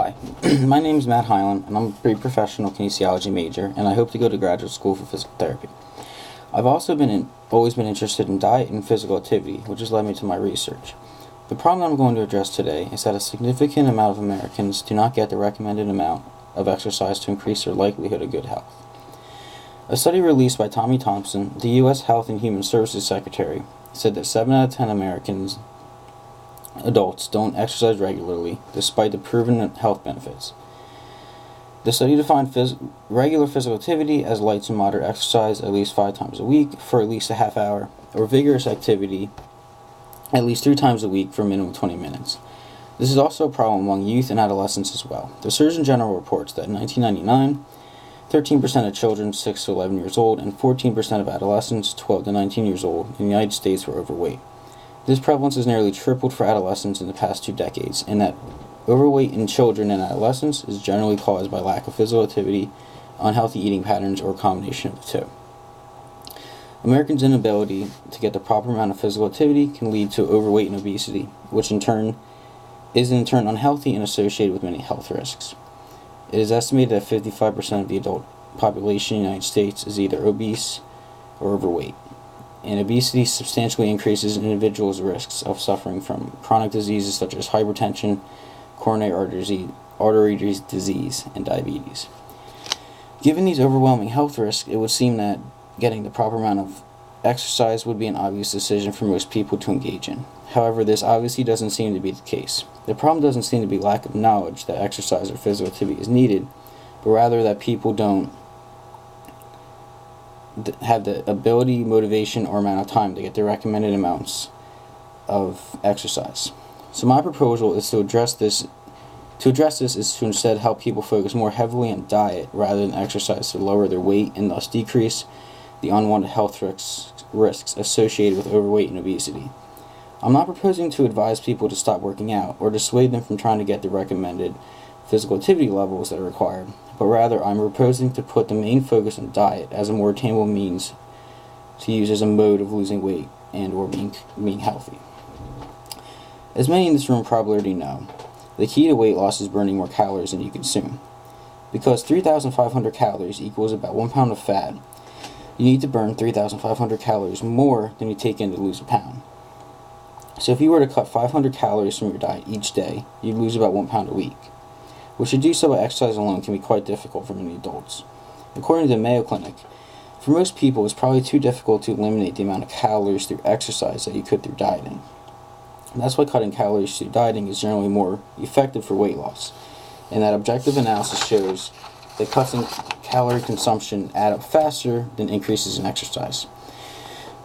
Hi, my name is Matt Hyland, and I'm a pre-professional kinesiology major, and I hope to go to graduate school for physical therapy. I've also always been interested in diet and physical activity, which has led me to my research. The problem I'm going to address today is that a significant amount of Americans do not get the recommended amount of exercise to increase their likelihood of good health. A study released by Tommy Thompson, the U.S. Health and Human Services Secretary, said that 7 out of 10 adults don't exercise regularly, despite the proven health benefits. The study defined regular physical activity as light to moderate exercise at least 5 times a week for at least a half hour, or vigorous activity at least 3 times a week for a minimum of 20 minutes. This is also a problem among youth and adolescents as well. The Surgeon General reports that in 1999, 13% of children 6 to 11 years old and 14% of adolescents 12 to 19 years old in the United States were overweight. This prevalence has nearly tripled for adolescents in the past 2 decades, and that overweight in children and adolescents is generally caused by lack of physical activity, unhealthy eating patterns, or a combination of the two. Americans' inability to get the proper amount of physical activity can lead to overweight and obesity, which is in turn unhealthy and associated with many health risks. It is estimated that 55% of the adult population in the United States is either obese or overweight, and obesity substantially increases an individual's risks of suffering from chronic diseases such as hypertension, coronary artery disease, and diabetes. Given these overwhelming health risks, it would seem that getting the proper amount of exercise would be an obvious decision for most people to engage in. However, this obviously doesn't seem to be the case. The problem doesn't seem to be lack of knowledge that exercise or physical activity is needed, but rather that people don't have the ability, motivation, or amount of time to get the recommended amounts of exercise. So my proposal is to address this is to instead help people focus more heavily on diet rather than exercise to lower their weight and thus decrease the unwanted health risks associated with overweight and obesity. I'm not proposing to advise people to stop working out or dissuade them from trying to get the recommended physical activity levels that are required, but rather I'm proposing to put the main focus on diet as a more attainable means to use as a mode of losing weight and or being healthy. As many in this room probably already know, the key to weight loss is burning more calories than you consume. Because 3,500 calories equals about 1 pound of fat, you need to burn 3,500 calories more than you take in to lose a pound. So if you were to cut 500 calories from your diet each day, you'd lose about 1 pound a week, which to do so by exercise alone can be quite difficult for many adults. According to the Mayo Clinic, for most people it's probably too difficult to eliminate the amount of calories through exercise that you could through dieting. And that's why cutting calories through dieting is generally more effective for weight loss, and that objective analysis shows that cuts in calorie consumption add up faster than increases in exercise.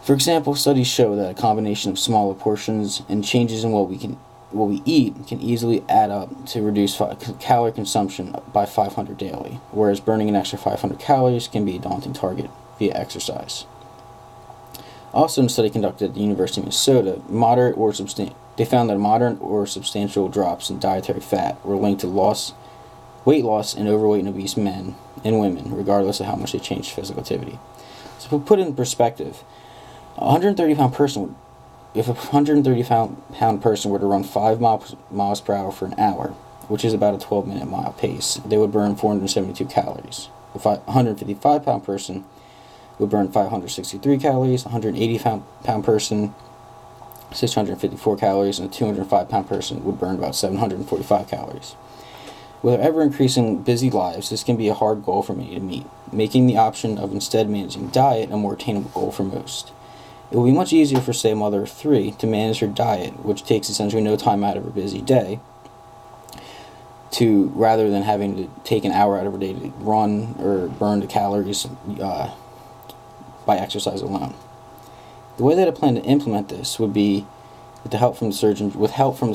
For example, studies show that a combination of smaller portions and changes in what we eat can easily add up to reduce calorie consumption by 500 daily, whereas burning an extra 500 calories can be a daunting target via exercise. Also, in a study conducted at the University of Minnesota, they found that moderate or substantial drops in dietary fat were linked to weight loss in overweight and obese men and women, regardless of how much they changed physical activity. So, to put it in perspective, if a 130-pound person were to run 5 miles per hour for an hour, which is about a 12-minute mile pace, they would burn 472 calories. If a 155-pound person would burn 563 calories, a 180-pound person 654 calories, and a 205-pound person would burn about 745 calories. With our ever-increasing busy lives, this can be a hard goal for many to meet, making the option of instead managing diet a more attainable goal for most. It will be much easier for, say, a mother of 3 to manage her diet, which takes essentially no time out of her busy day, rather than having to take an hour out of her day to run or burn the calories by exercise alone. The way that I plan to implement this would be with help from the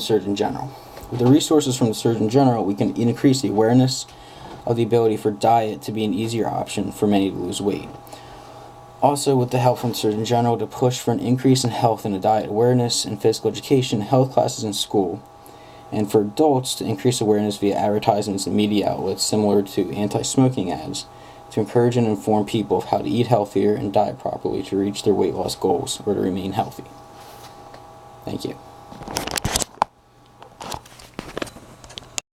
Surgeon General. With the resources from the Surgeon General, we can increase the awareness of the ability for diet to be an easier option for many to lose weight. Also, with the help from the Surgeon General, to push for an increase in health and diet awareness and physical education, health classes in school, and for adults to increase awareness via advertisements and media outlets similar to anti-smoking ads, to encourage and inform people of how to eat healthier and diet properly to reach their weight loss goals or to remain healthy. Thank you.